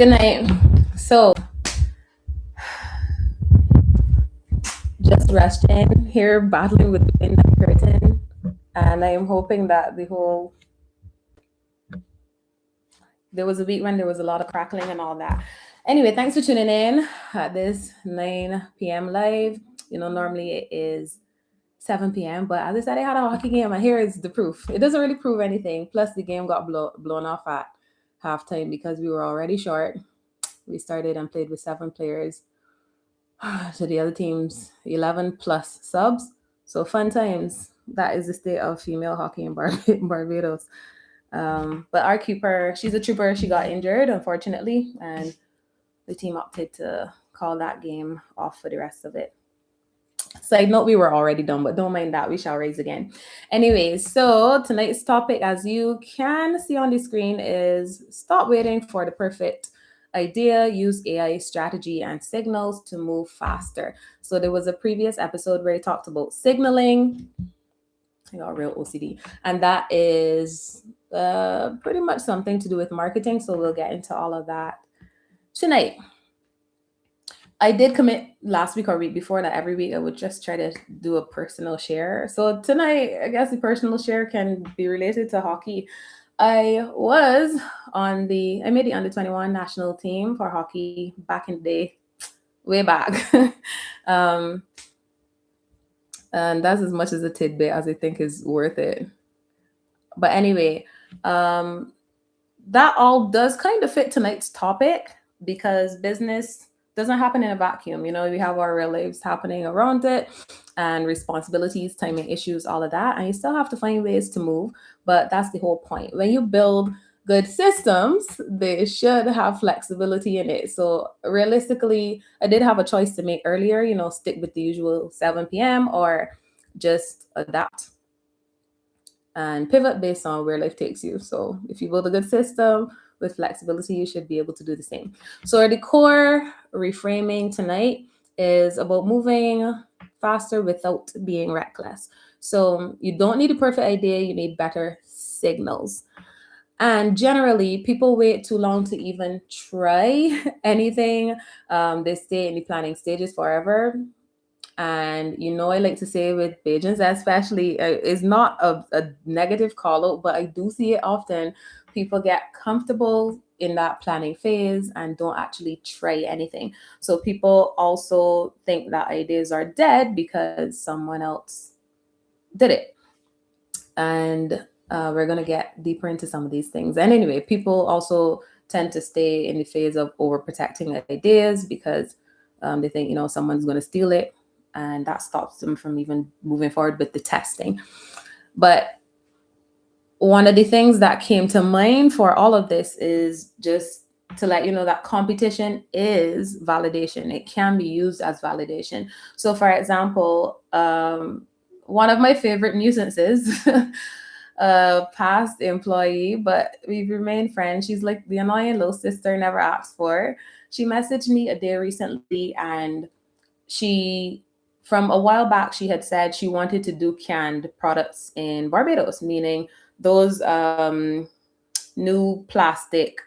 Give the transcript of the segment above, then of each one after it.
Good night. So, just resting here, battling with the wind and curtain, and I am hoping that there was a week when there was a lot of crackling and all that. Anyway, thanks for tuning in at this 9 p.m. live. Normally it is 7 p.m., but as I said, I had a hockey game, and here is the proof. It doesn't really prove anything. Plus, the game got blown off at halftime because we were already short. We started and played with 7 players to the other team's 11 plus subs. So fun times. That is the state of female hockey in Barbados. But our keeper, she's a trooper. She got injured, unfortunately, and the team opted to call that game off for the rest of it. Side note, we were already done, but don't mind that. We shall raise again. Anyways, so tonight's topic, as you can see on the screen, is stop waiting for the perfect idea, use AI strategy and signals to move faster. So there was a previous episode where I talked about signaling. I got real OCD. And that is pretty much something to do with marketing. So we'll get into all of that tonight. I did commit last week or week before that every week I would just try to do a personal share. So tonight, I guess the personal share can be related to hockey. I made the under 21 national team for hockey back in the day, way back. um, and that's as much as a tidbit as I think is worth it. But anyway, that all does kind of fit tonight's topic because business doesn't happen in a vacuum. We have our real lives happening around it and responsibilities, timing issues, all of that. And you still have to find ways to move. But that's the whole point. When you build good systems, they should have flexibility in it. So realistically, I did have a choice to make earlier, stick with the usual 7 p.m. or just adapt and pivot based on where life takes you. So if you build a good system with flexibility, you should be able to do the same. So the core reframing tonight is about moving faster without being reckless. So you don't need a perfect idea, you need better signals. And generally, people wait too long to even try anything. They stay in the planning stages forever. And I like to say with Bajans, especially, is not a negative call out, but I do see it often. People get comfortable in that planning phase and don't actually try anything. So people also think that ideas are dead because someone else did it. And we're going to get deeper into some of these things. And anyway, people also tend to stay in the phase of overprotecting ideas because they think, someone's going to steal it, and that stops them from even moving forward with the testing. But one of the things that came to mind for all of this is just to let you know that competition is validation. It can be used as validation. So, for example, one of my favorite nuisances, a past employee, but we've remained friends. She's like the annoying little sister never asked for. She messaged me a day recently, and she from a while back she had said she wanted to do canned products in Barbados, meaning those new plastic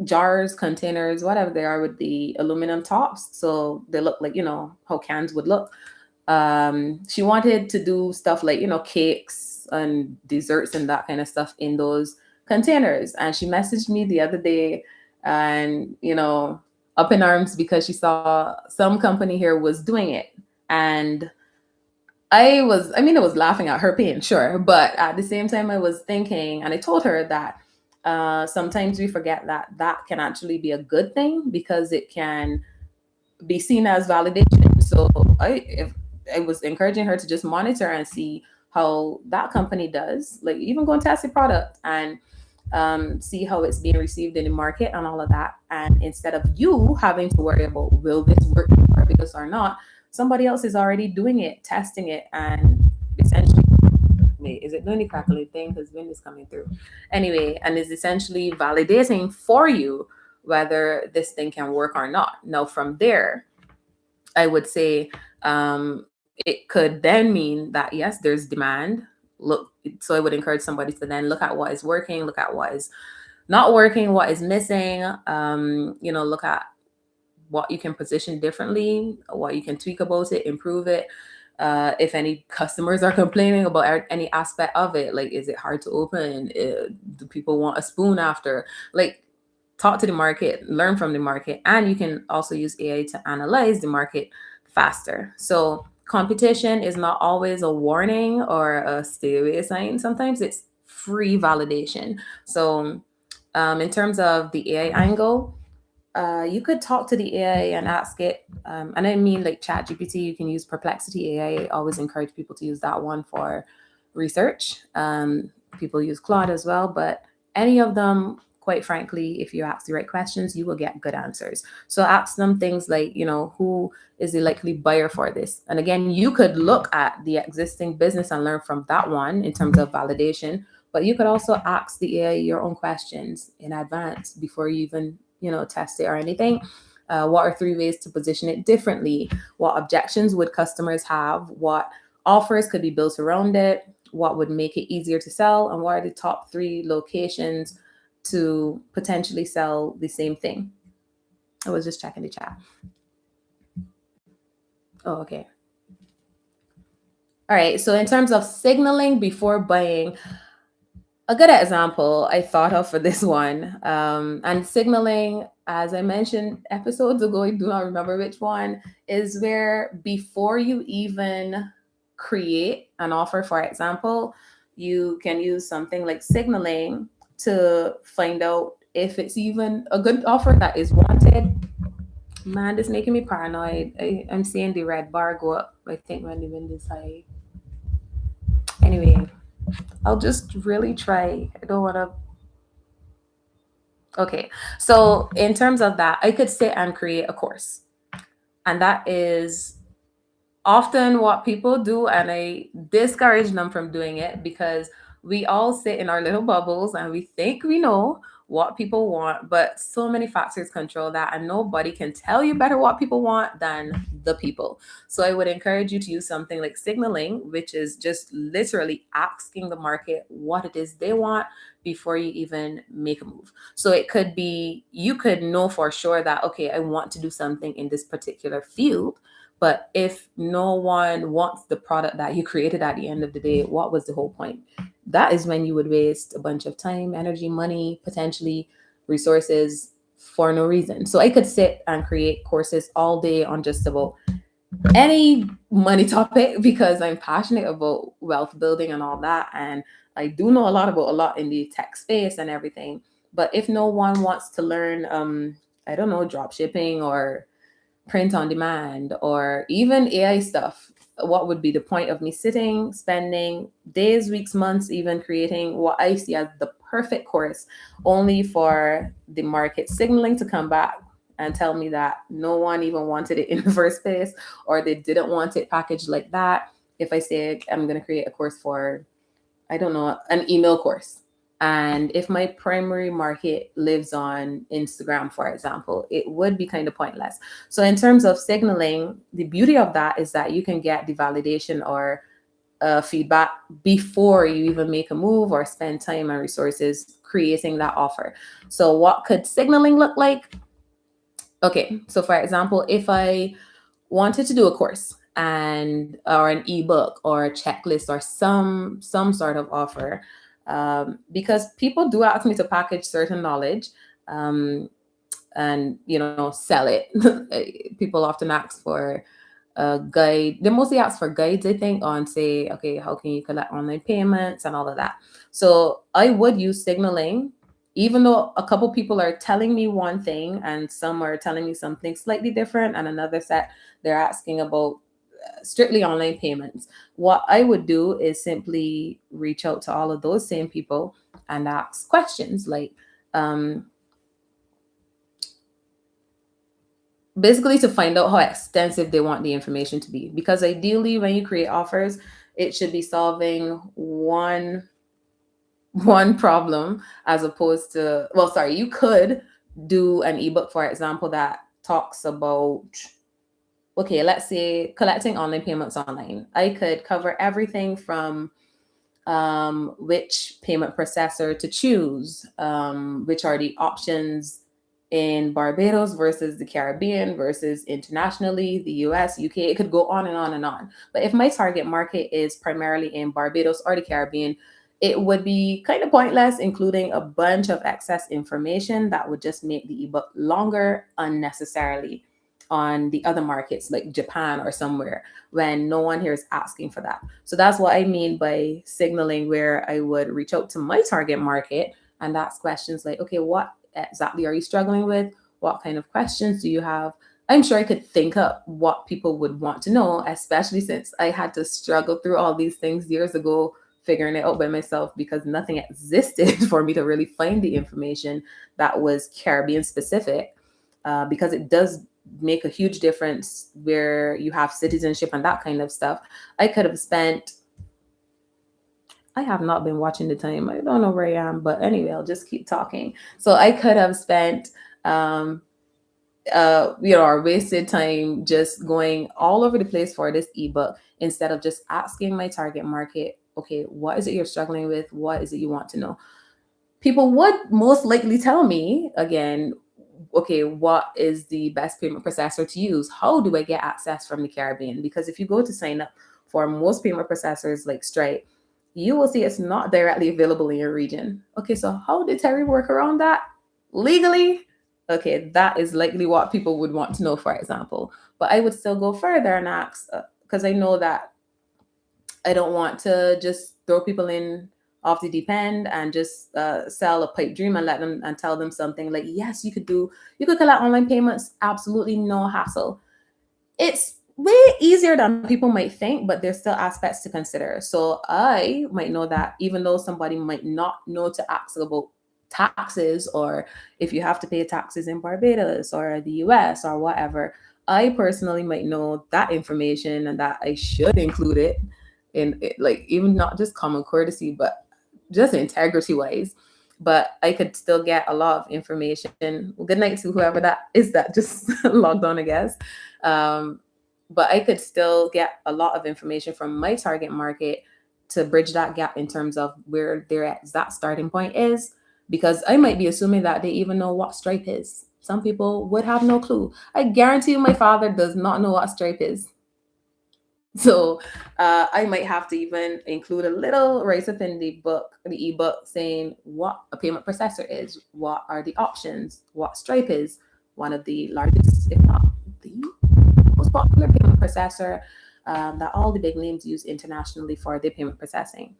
jars, containers, whatever they are, with the aluminum tops, so they look like how cans would look. She wanted to do stuff like cakes and desserts and that kind of stuff in those containers, and she messaged me the other day, and up in arms because she saw some company here was doing it. And I was laughing at her pain, sure. But at the same time, I was thinking, and I told her that sometimes we forget that that can actually be a good thing because it can be seen as validation. So I was encouraging her to just monitor and see how that company does, like even go and test the product and see how it's being received in the market and all of that. And instead of you having to worry about will this work in Barbados or not, somebody else is already doing it, testing it, and essentially, wait, is it doing the crackling thing? Because wind is coming through. Anyway, and is essentially validating for you whether this thing can work or not. Now, from there, I would say it could then mean that yes, there's demand. Look, so I would encourage somebody to then look at what is working, look at what is not working, what is missing. Look at what you can position differently, what you can tweak about it, improve it. If any customers are complaining about any aspect of it, like, is it hard to open? Do people want a spoon after? Like, talk to the market, learn from the market, and you can also use AI to analyze the market faster. So competition is not always a warning or a stay away sign. Sometimes it's free validation. So in terms of the AI angle, you could talk to the AI and ask it. And I mean, like ChatGPT, you can use Perplexity AI. I always encourage people to use that one for research. People use Claude as well, but any of them, quite frankly, if you ask the right questions, you will get good answers. So ask them things like, who is the likely buyer for this? And again, you could look at the existing business and learn from that one in terms of validation. But you could also ask the AI your own questions in advance before you even test it or anything. What are 3 ways to position it differently? What objections would customers have? What offers could be built around it? What would make it easier to sell? And what are the top 3 locations to potentially sell the same thing? I was just checking the chat. Oh, okay. All right. So in terms of signaling before buying, a good example I thought of for this one, and signaling, as I mentioned episodes ago, I do not remember which one, is where before you even create an offer, for example, you can use something like signaling to find out if it's even a good offer that is wanted. Man, this making me paranoid. I'm seeing the red bar go up, I think, when the wind is high. Anyway, I'll just really try. I don't want to. Okay. So, in terms of that, I could sit and create a course. And that is often what people do. And I discourage them from doing it because we all sit in our little bubbles and we think we know what people want, but so many factors control that, and nobody can tell you better what people want than the people. So I would encourage you to use something like signaling, which is just literally asking the market what it is they want before you even make a move. So it could be, you could know for sure that, okay, I want to do something in this particular field. But if no one wants the product that you created at the end of the day, what was the whole point? That is when you would waste a bunch of time, energy, money, potentially resources for no reason. So I could sit and create courses all day on just about any money topic because I'm passionate about wealth building and all that. And I do know a lot about a lot in the tech space and everything. But if no one wants to learn, I don't know, drop shipping or print on demand or even AI stuff, what would be the point of me sitting, spending days, weeks, months, even creating what I see as the perfect course, only for the market signaling to come back and tell me that no one even wanted it in the first place, or they didn't want it packaged like that? If I say I'm going to create a course for, I don't know, an email course, and if my primary market lives on Instagram, for example, it would be kind of pointless. So, in terms of signaling, the beauty of that is that you can get the validation or feedback before you even make a move or spend time and resources creating that offer. So, what could signaling look like? Okay, so for example, if I wanted to do a course and or an ebook or a checklist or some sort of offer, because people do ask me to package certain knowledge, um, and sell it. People often ask for a guide. They mostly ask for guides, I think, on, say, okay, how can you collect online payments and all of that. So I would use signaling, even though a couple people are telling me one thing and some are telling me something slightly different, and another set they're asking about strictly online payments. What I would do is simply reach out to all of those same people and ask questions like, basically to find out how extensive they want the information to be. Because ideally, when you create offers, it should be solving one problem, as opposed to, well, sorry, you could do an ebook, for example, that talks about, okay, let's say collecting online payments online. I could cover everything from which payment processor to choose, which are the options in Barbados versus the Caribbean versus internationally, the US, UK. It could go on and on and on. But if my target market is primarily in Barbados or the Caribbean, it would be kind of pointless including a bunch of excess information that would just make the ebook longer unnecessarily on the other markets like Japan or somewhere when no one here is asking for that. So that's what I mean by signaling where I would reach out to my target market and ask questions like, okay, what exactly are you struggling with? What kind of questions do you have? I'm sure I could think up what people would want to know, especially since I had to struggle through all these things years ago, figuring it out by myself because nothing existed for me to really find the information that was Caribbean specific. Because it does make a huge difference where you have citizenship and that kind of stuff. I could have spent, I have not been watching the time. I don't know where I am, but anyway, I'll just keep talking. So I could have spent, um, or wasted time just going all over the place for this ebook instead of just asking my target market, okay, what is it you're struggling with? What is it you want to know? People would most likely tell me again, okay, what is the best payment processor to use? How do I get access from the Caribbean? Because if you go to sign up for most payment processors like Stripe, you will see it's not directly available in your region. Okay, so how did Teri work around that? Legally? Okay, that is likely what people would want to know, for example. But I would still go further and ask, because I know that I don't want to just throw people in off the deep end and just sell a pipe dream and let them and tell them something like, yes, you could collect online payments, absolutely no hassle. It's way easier than people might think, but there's still aspects to consider. So I might know that even though somebody might not know to ask about taxes or if you have to pay taxes in Barbados or the US or whatever, I personally might know that information and that I should include it in it, like even not just common courtesy, but just integrity wise. But I could still get a lot of information. Well, good night to whoever that is that just logged on, I guess. Um, but I could still get a lot of information from my target market to bridge that gap in terms of where their exact starting point is, because I might be assuming that they even know what Stripe is. Some people would have no clue. I guarantee you my father does not know what Stripe is. So I might have to even include a little write up in the ebook, saying what a payment processor is, what are the options, what Stripe is, one of the largest, if not the most popular payment processor that all the big names use internationally for their payment processing.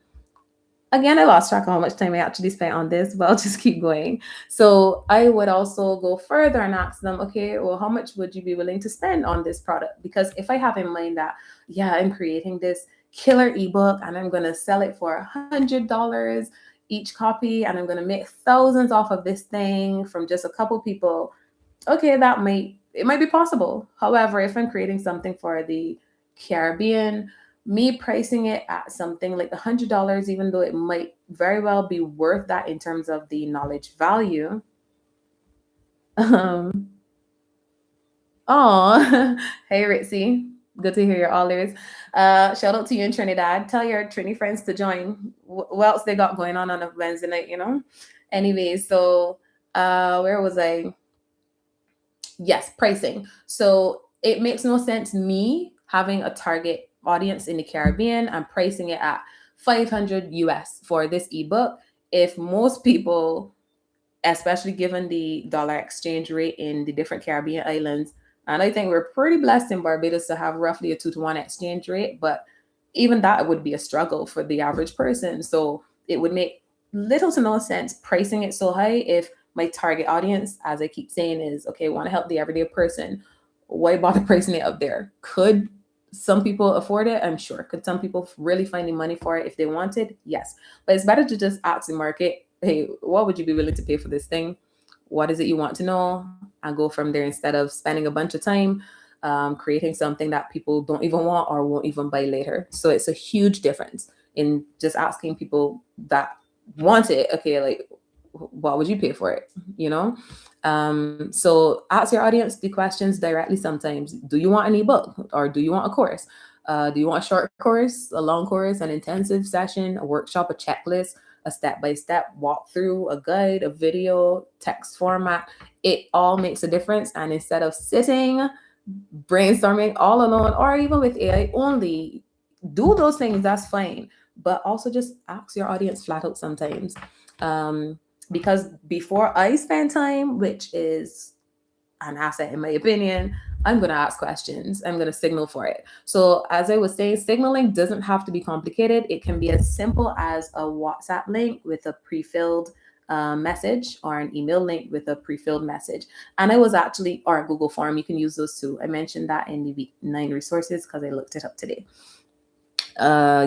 Again, I lost track of how much time I actually spent on this, but I'll just keep going. So I would also go further and ask them, okay, well, how much would you be willing to spend on this product? Because if I have in mind that, yeah, I'm creating this killer ebook and I'm going to sell it for $100 each copy and I'm going to make thousands off of this thing from just a couple people, okay, it might be possible. However, if I'm creating something for the Caribbean, me pricing it at something like $100, even though it might very well be worth that in terms of the knowledge value. Um, oh, hey Ritzy, good to hear your all ears. Shout out to you in Trinidad. Tell your Trini friends to join. What else they got going on a Wednesday night, you know? Anyway, so where was I? Yes, pricing. So it makes no sense me having a target audience in the Caribbean and pricing it at 500 US for this ebook if most people, especially given the dollar exchange rate in the different Caribbean islands, and I think we're pretty blessed in Barbados to have roughly a 2-to-1 exchange rate, but even that would be a struggle for the average person. So it would make little to no sense pricing it so high if my target audience, as I keep saying, is okay, want to help the everyday person. Why bother pricing it up there? Could some people afford it? I'm sure. Could some people really find the money for it if they wanted? Yes. But it's better to just ask the market, hey, what would you be willing to pay for this thing? What is it you want to know? And go from there instead of spending a bunch of time creating something that people don't even want or won't even buy later. So it's a huge difference in just asking people that want it, okay, like, what would you pay for it? You know? So ask your audience the questions directly sometimes. Do you want an ebook or do you want a course? Do you want a short course, a long course, an intensive session, a workshop, a checklist, a step-by-step walkthrough, a guide, a video, text format? It all makes a difference. And instead of sitting, brainstorming all alone, or even with AI only, do those things, that's fine. But also just ask your audience flat out sometimes. Um, because before I spend time, which is an asset in my opinion, I'm going to ask questions. I'm going to signal for it. So as I was saying, signaling doesn't have to be complicated. It can be as simple as a WhatsApp link with a pre-filled message, or an email link with a pre-filled message. And I was actually, or a Google form, you can use those too. I mentioned that in the week 9 resources because I looked it up today,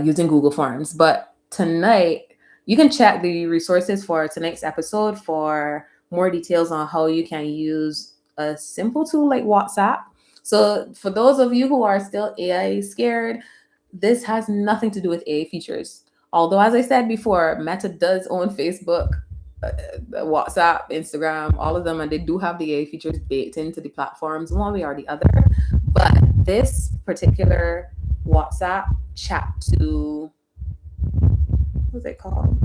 using Google Forms. But tonight, you can check the resources for tonight's episode for more details on how you can use a simple tool like WhatsApp. So for those of you who are still AI scared, this has nothing to do with AI features. Although, as I said before, Meta does own Facebook, WhatsApp, Instagram, all of them, and they do have the AI features baked into the platforms one way or the other. But this particular WhatsApp chat to, what's it called?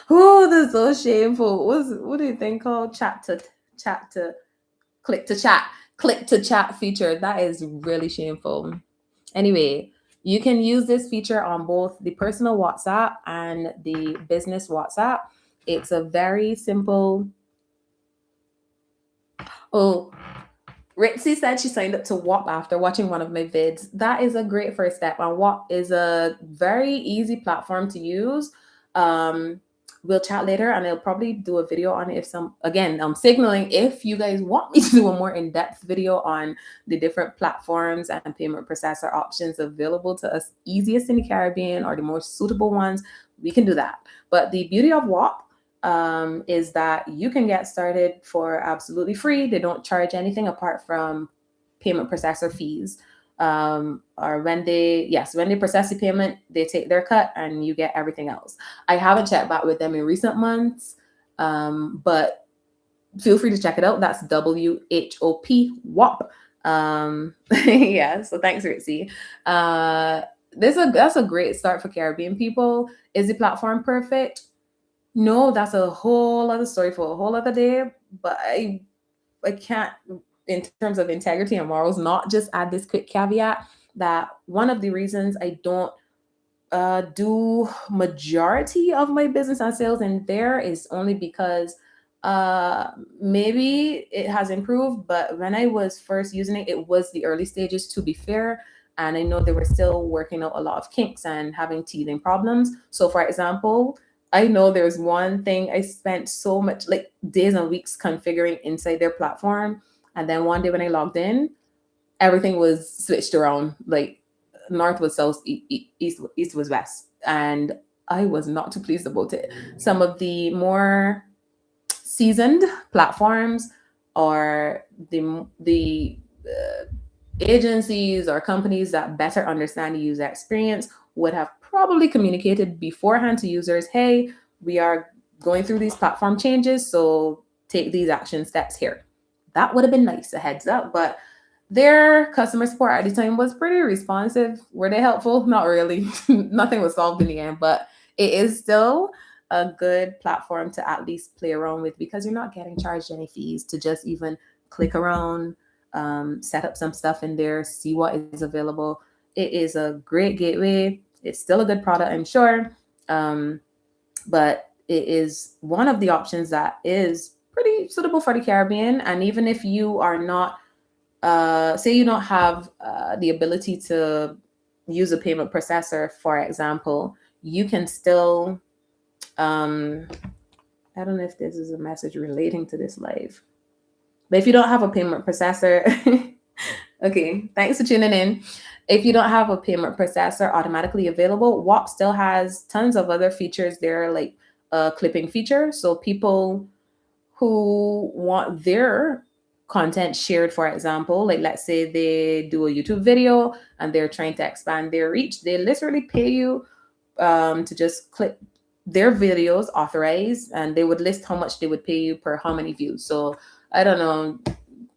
Oh, that's so shameful. What do you think called? Chat to click to chat. Click to chat feature. That is really shameful. Anyway, you can use this feature on both the personal WhatsApp and the business WhatsApp. It's a very simple. Oh, Ritzy said she signed up to WAP after watching one of my vids. That is a great first step. And WAP is a very easy platform to use. We'll chat later, and I'll probably do a video on it if I'm signaling if you guys want me to do a more in-depth video on the different platforms and payment processor options available to us easiest in the Caribbean, or the most suitable ones, we can do that. But the beauty of WAP is that you can get started for absolutely free. They don't charge anything apart from payment processor fees. Or when they process the payment, they take their cut and you get everything else. I haven't checked back with them in recent months, but feel free to check it out. That's WHOP. Yeah, so thanks, Ritzy. That's a great start for Caribbean people. Is the platform perfect? No, that's a whole other story for a whole other day. But I can't, in terms of integrity and morals, not just add this quick caveat that one of the reasons I don't do majority of my business and sales in there is only because maybe it has improved, but when I was first using it, it was the early stages, to be fair. And I know they were still working out a lot of kinks and having teething problems. So for example, I know there's one thing I spent so much, like days and weeks configuring inside their platform. And then one day when I logged in, everything was switched around. Like north was south, east was west. And I was not too pleased about it. Some of the more seasoned platforms, or the agencies or companies that better understand the user experience, would have probably communicated beforehand to users, hey, we are going through these platform changes, so take these action steps here. That would have been nice, a heads up. But their customer support at the time was pretty responsive. Were they helpful? Not really. Nothing was solved in the end, but it is still a good platform to at least play around with, because you're not getting charged any fees to just even click around, set up some stuff in there, see what is available. It is a great gateway. It's still a good product, I'm sure. But it is one of the options that is pretty suitable for the Caribbean. And even if you are not, say you don't have the ability to use a payment processor, for example, you can still, I don't know if this is a message relating to this live, but if you don't have a payment processor, okay, thanks for tuning in. If you don't have a payment processor automatically available, WAP still has tons of other features there, like a clipping feature. So people who want their content shared, for example, like let's say they do a YouTube video and they're trying to expand their reach, they literally pay you to just click their videos, authorize, and they would list how much they would pay you per how many views. So I don't know,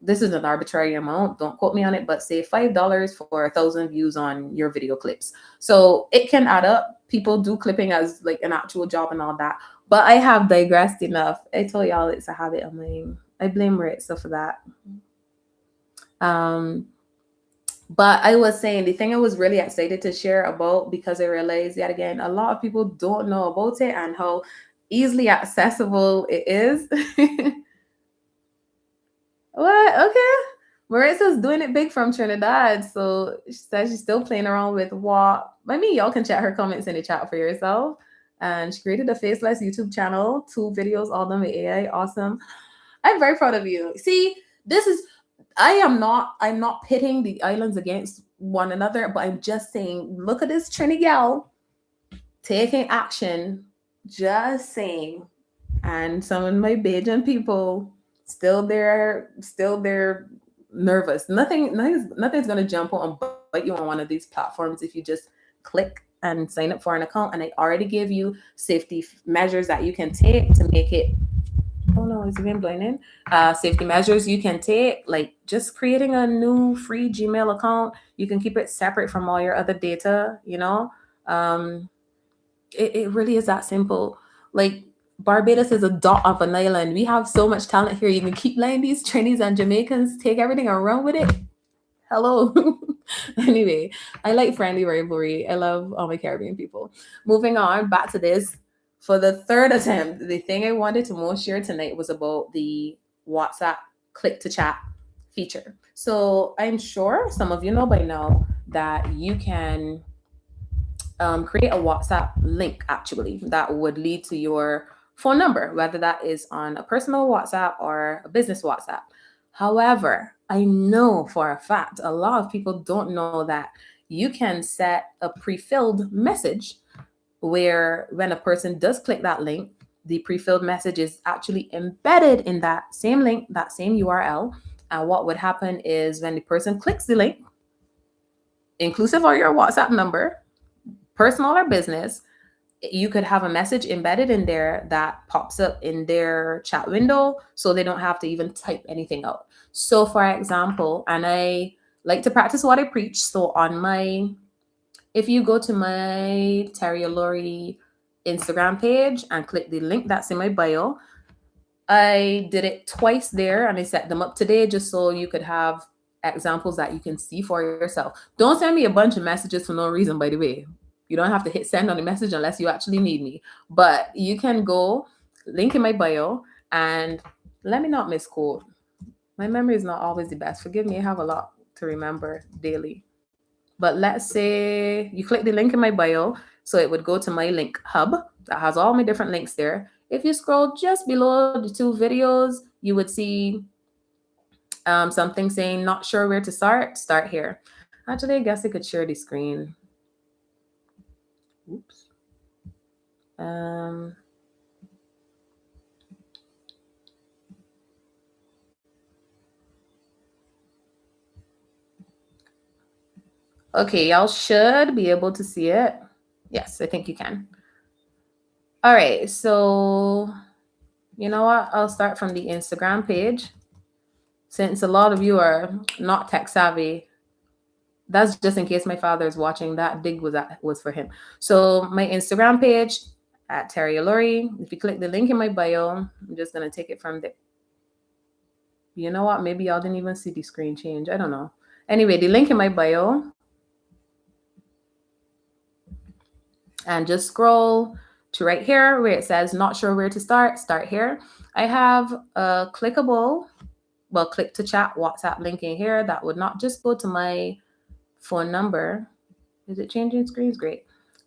this is an arbitrary amount, don't quote me on it, but say $5 for 1,000 views on your video clips. So it can add up. People do clipping as like an actual job and all that. But I have digressed enough. I told y'all it's a habit of mine. I blame Maritza for that. But I was saying the thing I was really excited to share about, because I realized yet again, a lot of people don't know about it and how easily accessible it is. What? Okay. Marissa's doing it big from Trinidad. So she says she's still playing around with what. I mean, y'all can check her comments in the chat for yourself. And she created a faceless YouTube channel, 2 videos, all done with AI. Awesome. I'm very proud of you. See, this is I'm not pitting the islands against one another, but I'm just saying, look at this Trini gal taking action, just saying. And some of my Bajan people still there, nervous. Nothing's gonna jump on and bite you on one of these platforms if you just click and sign up for an account. And I already gave you safety measures that you can take to make it. Oh no, is the wind blowing in? Safety measures you can take, like just creating a new free Gmail account. You can keep it separate from all your other data, you know? It really is that simple. Like Barbados is a dot of an island. We have so much talent here. You can keep letting these Trinis and Jamaicans take everything and run with it. Hello. Anyway, I like friendly rivalry. I love all my Caribbean people. Moving on, back to this. For the third attempt, the thing I wanted to most share tonight was about the WhatsApp click to chat feature. So I'm sure some of you know by now that you can create a WhatsApp link actually that would lead to your phone number, whether that is on a personal WhatsApp or a business WhatsApp. However, I know for a fact a lot of people don't know that you can set a pre-filled message where when a person does click that link, the pre-filled message is actually embedded in that same link, that same URL. And what would happen is when the person clicks the link, inclusive of your WhatsApp number, personal or business, you could have a message embedded in there that pops up in their chat window so they don't have to even type anything out. So for example, and I like to practice what I preach. So if you go to my Teri Allori Instagram page and click the link that's in my bio, I did it twice there and I set them up today just so you could have examples that you can see for yourself. Don't send me a bunch of messages for no reason, by the way. You don't have to hit send on the message unless you actually need me. But you can go, link in my bio, and let me not misquote. My memory is not always the best. Forgive me, I have a lot to remember daily. But let's say you click the link in my bio, so it would go to my link hub that has all my different links there. If you scroll just below the 2 videos, you would see something saying not sure where to start here. Actually, I guess I could share the screen. Oops. Okay, y'all should be able to see it. Yes, I think you can. All right, so you know what? I'll start from the Instagram page. Since a lot of you are not tech savvy, that's just in case my father is watching. That dig was for him. So my Instagram page at Teri Allori. If you click the link in my bio, I'm just gonna take it from there. You know what? Maybe y'all didn't even see the screen change. I don't know. Anyway, the link in my bio, and just scroll to right here where it says not sure where to start here. I have a clickable, click to chat WhatsApp link in here that would not just go to my phone number. Is it changing screens? Great.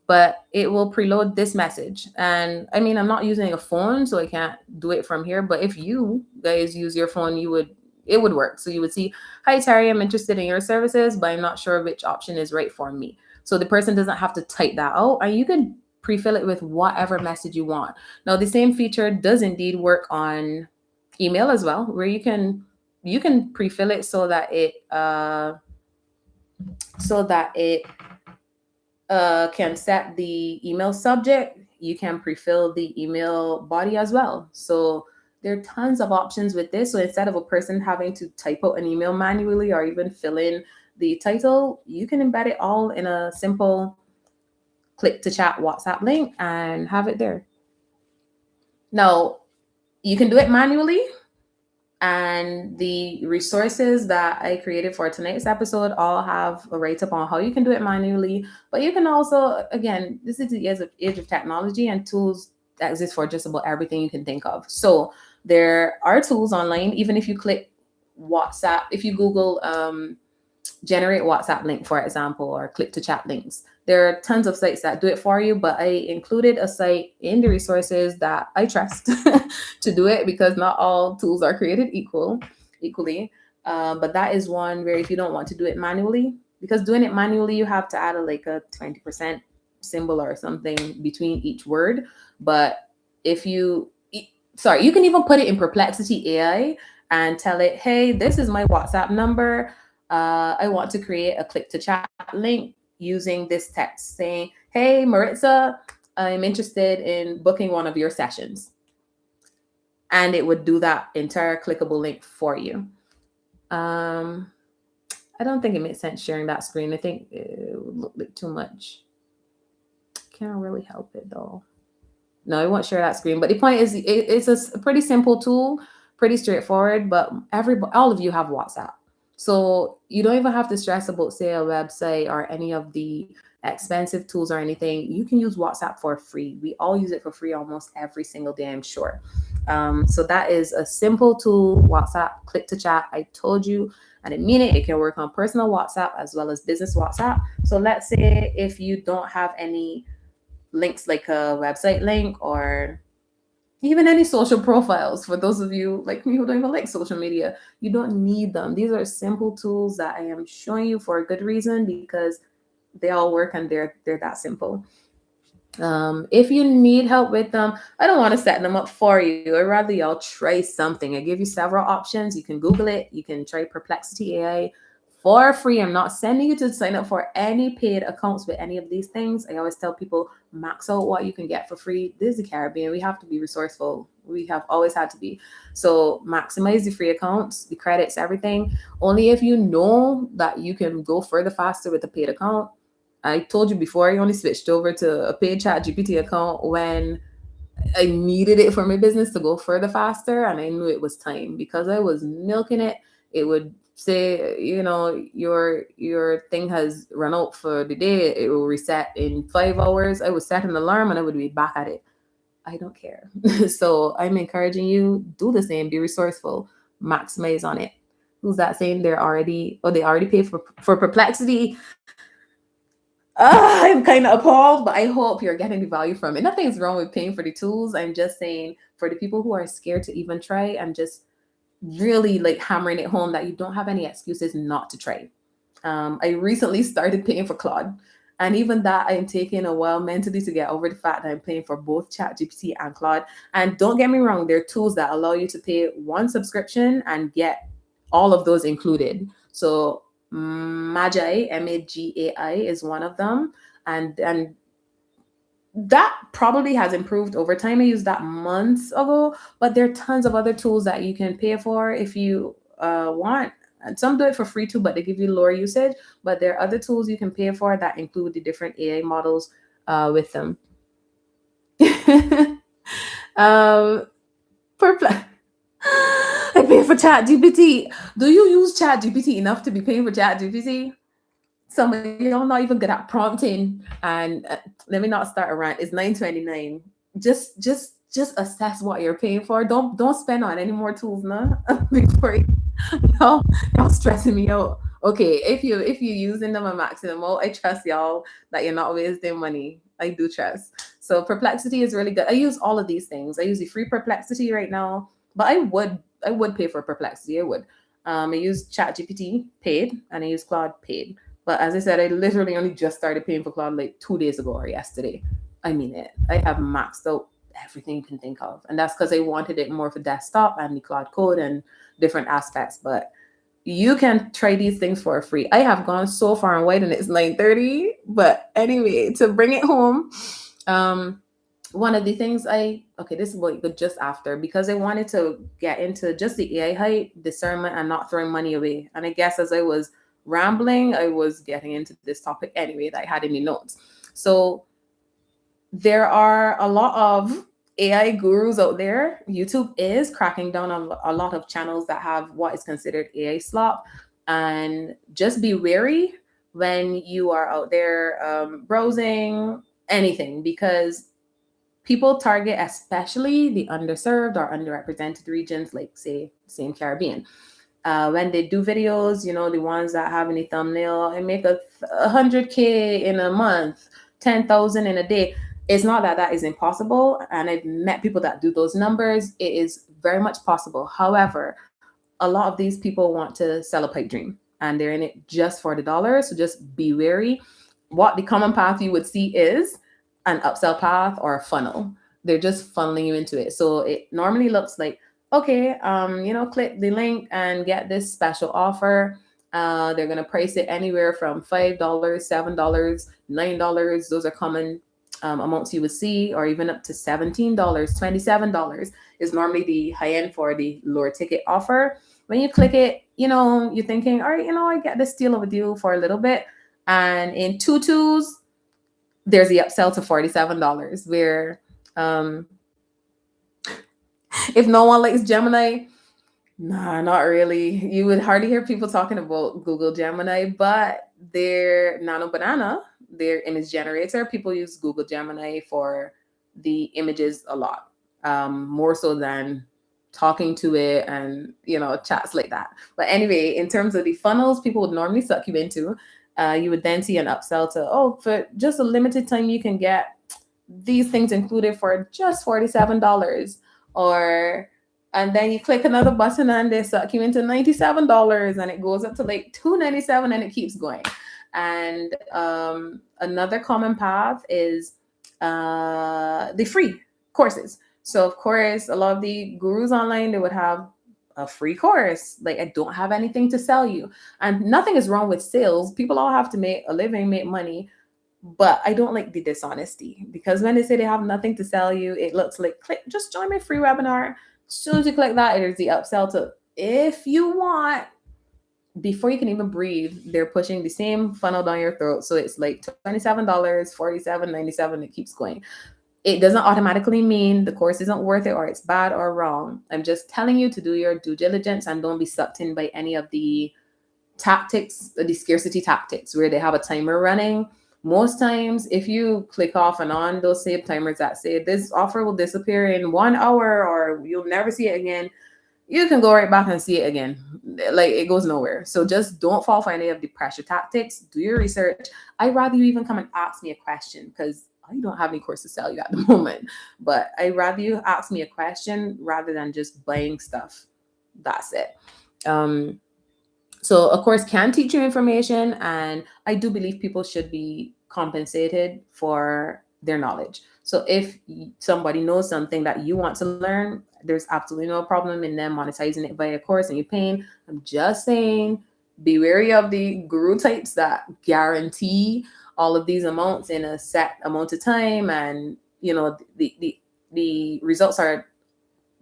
But it will preload this message. And I mean, I'm not using a phone, so I can't do it from here. But if you guys use your phone, it would work. So you would see, hi, Teri, I'm interested in your services, but I'm not sure which option is right for me. So the person doesn't have to type that out, and you can pre-fill it with whatever message you want. Now, the same feature does indeed work on email as well, where you can pre-fill it so that it can set the email subject. You can pre-fill the email body as well. So There are tons of options with this. So instead of a person having to type out an email manually or even fill in the title, you can embed it all in a simple click to chat WhatsApp link and have it there. Now, you can do it manually, and the resources that I created for tonight's episode all have a write up on how you can do it manually. But you can also, again, this is the age of technology, and tools that exist for just about everything you can think of. So there are tools online, even if you click WhatsApp, if you Google generate WhatsApp link, for example, or click to chat links. There are tons of sites that do it for you, but I included a site in the resources that I trust to do it, because not all tools are created equally. But that is one where if you don't want to do it manually, because doing it manually, you have to add like a 20% symbol or something between each word. But if you, sorry, you can even put it in Perplexity AI and tell it, hey, this is my WhatsApp number. I want to create a click to chat link using this text saying, hey, Maritza, I'm interested in booking one of your sessions. And it would do that entire clickable link for you. I don't think it makes sense sharing that screen. I think it would look like too much. Can't really help it though. No, I won't share that screen. But the point is, it's a pretty simple tool, pretty straightforward, but all of you have WhatsApp. So you don't even have to stress about, say, a website or any of the expensive tools or anything. You can use WhatsApp for free. We all use it for free almost every single day, I'm sure. So that is a simple tool, WhatsApp, click to chat. I told you, and I mean it. It can work on personal WhatsApp as well as business WhatsApp. So let's say if you don't have any links like a website link or even any social profiles, for those of you like me who don't even like social media, you don't need them. These are simple tools that I am showing you for a good reason, because they all work and they're that simple. If you need help with them, I don't want to set them up for you. I'd rather y'all try something. I give you several options. You can Google it. You can try Perplexity AI for free. I'm not sending you to sign up for any paid accounts with any of these things. I always tell people, max out what you can get for free. This is the Caribbean. We have to be resourceful. We have always had to be. So maximize the free accounts, the credits, everything. Only if you know that you can go further faster with a paid account. I told you before, I only switched over to a paid ChatGPT account when I needed it for my business to go further faster, and I knew it was time, because I was milking it. It would say, your thing has run out for the day. It will reset in 5 hours. I would set an alarm and I would be back at it. I don't care. So I'm encouraging you, do the same, be resourceful, maximize on it. Who's that saying they already pay for Perplexity? I'm kind of appalled, but I hope you're getting the value from it. Nothing's wrong with paying for the tools. I'm just saying, for the people who are scared to even try, I'm just really like hammering it home that you don't have any excuses not to try. I recently started paying for Claude, and even that, I'm taking a while mentally to get over the fact that I'm paying for both ChatGPT and Claude. And don't get me wrong, there are tools that allow you to pay one subscription and get all of those included. So Magi, Magai, is one of them, and that probably has improved over time. I used that months ago, but there are tons of other tools that you can pay for if you want. And some do it for free too, but they give you lower usage. But there are other tools you can pay for that include the different AI models with them. Perplex. I pay for ChatGPT. Do you use ChatGPT enough to be paying for ChatGPT? Some of y'all not even good at prompting. And let me not start a rant. It's $9.29. Just assess what you're paying for. Don't spend on any more tools, no. Before y'all stressing me out. Okay, if you using them a maximum, I trust y'all that you're not wasting money. I do trust. So Perplexity is really good. I use all of these things. I use the free Perplexity right now, but I would pay for Perplexity. I would. I use ChatGPT paid, and I use Claude paid. But as I said, I literally only just started paying for Claude like 2 days ago or yesterday. I mean it. I have maxed out everything you can think of. And that's because I wanted it more for desktop and the Claude code and different aspects. But you can try these things for free. I have gone so far and wide, and it's 9:30. But anyway, to bring it home, one of the things this is what just after, because I wanted to get into just the AI hype, discernment, and not throwing money away. And I guess as I was rambling, I was getting into this topic anyway that I had in the notes. So there are a lot of AI gurus out there. YouTube is cracking down on a lot of channels that have what is considered AI slop. And just be wary when you are out there browsing anything, because people target especially the underserved or underrepresented regions, like say same Caribbean. When they do videos, the ones that have any thumbnail and make 100K in a month, 10,000 in a day. It's not that that is impossible, and I've met people that do those numbers. It is very much possible. However, a lot of these people want to sell a pipe dream, and they're in it just for the dollar. So just be wary. What the common path you would see is an upsell path or a funnel. They're just funneling you into it. So it normally looks like, okay, click the link and get this special offer. They're gonna price it anywhere from $5, $7, $9. Those are common amounts you would see, or even up to $17, $27 is normally the high end for the lower ticket offer. When you click it, you're thinking, all right, I get this deal of a deal for a little bit, and in two twos, there's the upsell to $47, where if no one likes Gemini, nah, not really. You would hardly hear people talking about Google Gemini, but their Nano Banana, their image generator, people use Google Gemini for the images a lot, more so than talking to it and, chats like that. But anyway, in terms of the funnels people would normally suck you into, you would then see an upsell to, for just a limited time, you can get these things included for just $47. And then you click another button and they suck you into $97, and it goes up to like $297, and it keeps going. And another common path is the free courses. So of course, a lot of the gurus online, they would have a free course. Like, I don't have anything to sell you. And nothing is wrong with sales. People all have to make a living, make money. But I don't like the dishonesty, because when they say they have nothing to sell you, it looks like, just join my free webinar. As soon as you click that, there's the upsell to, if you want. Before you can even breathe, they're pushing the same funnel down your throat. So it's like $27, $47, $97, it keeps going. It doesn't automatically mean the course isn't worth it or it's bad or wrong. I'm just telling you to do your due diligence and don't be sucked in by any of the tactics, the scarcity tactics, where they have a timer running. Most times, if you click off and on those same timers that say this offer will disappear in 1 hour or you'll never see it again, you can go right back and see it again. Like, it goes nowhere. So just don't fall for any of the pressure tactics. Do your research. I'd rather you even come and ask me a question, because I don't have any course to sell you at the moment. But I'd rather you ask me a question rather than just buying stuff. That's it. So, of course, can teach you information, and I do believe people should be compensated for their knowledge. So if somebody knows something that you want to learn, there's absolutely no problem in them monetizing it via course and you're paying. I'm just saying, be wary of the guru types that guarantee all of these amounts in a set amount of time, and the results are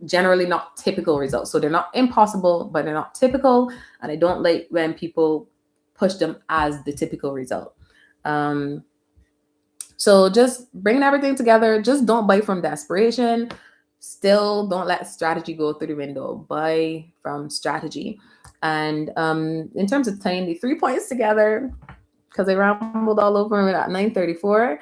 generally not typical results. So they're not impossible, but they're not typical. And I don't like when people push them as the typical result. So just bringing everything together, just don't buy from desperation. Still, don't let strategy go through the window. Buy from strategy. And in terms of tying the 3 points together, because I rambled all over at 9:34,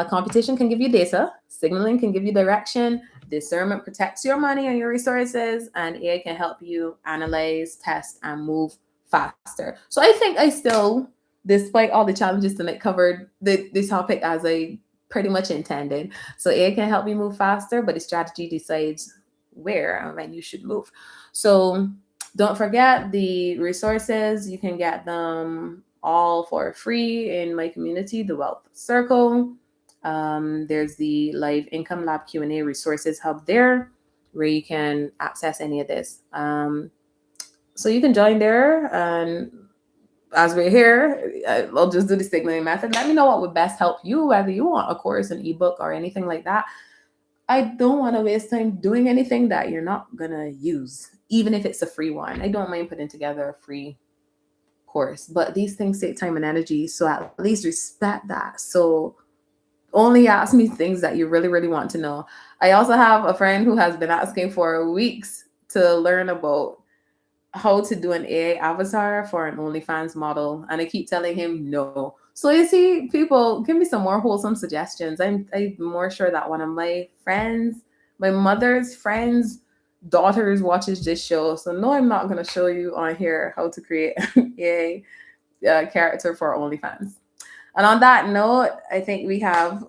competition can give you data, signaling can give you direction, discernment protects your money and your resources, and AI can help you analyze, test, and move faster. So I think I still, despite all the challenges tonight, covered the topic as I pretty much intended. So AI can help you move faster, but the strategy decides where and when you should move. So don't forget the resources. You can get them all for free in my community, the Wealth Circle. There's the Live Income Lab Q&A resources hub there, where you can access any of this. So you can join there, and as we're here, I'll just do the signaling method. Let me know what would best help you, whether you want a course, an ebook, or anything like that. I don't want to waste time doing anything that you're not gonna use, even if it's a free one. I don't mind putting together a free course, but these things take time and energy. So at least respect that. So only ask me things that you really, really want to know. I also have a friend who has been asking for weeks to learn about how to do an AI avatar for an OnlyFans model, and I keep telling him no. So you see, people, give me some more wholesome suggestions. I'm more sure that one of my friends, my mother's friends, daughters watches this show. So no, I'm not gonna show you on here how to create an AI character for OnlyFans. And on that note, I think we have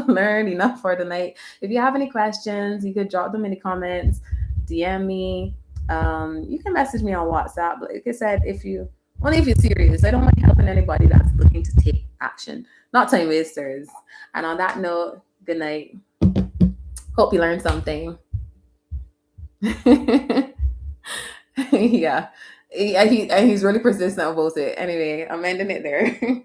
learned enough for tonight. If you have any questions, you could drop them in the comments, DM me. You can message me on WhatsApp. Like I said, if you only if you're serious, I don't mind helping anybody that's looking to take action, not time wasters. And on that note, good night. Hope you learned something. Yeah. He's really persistent about it. Anyway, I'm ending it there.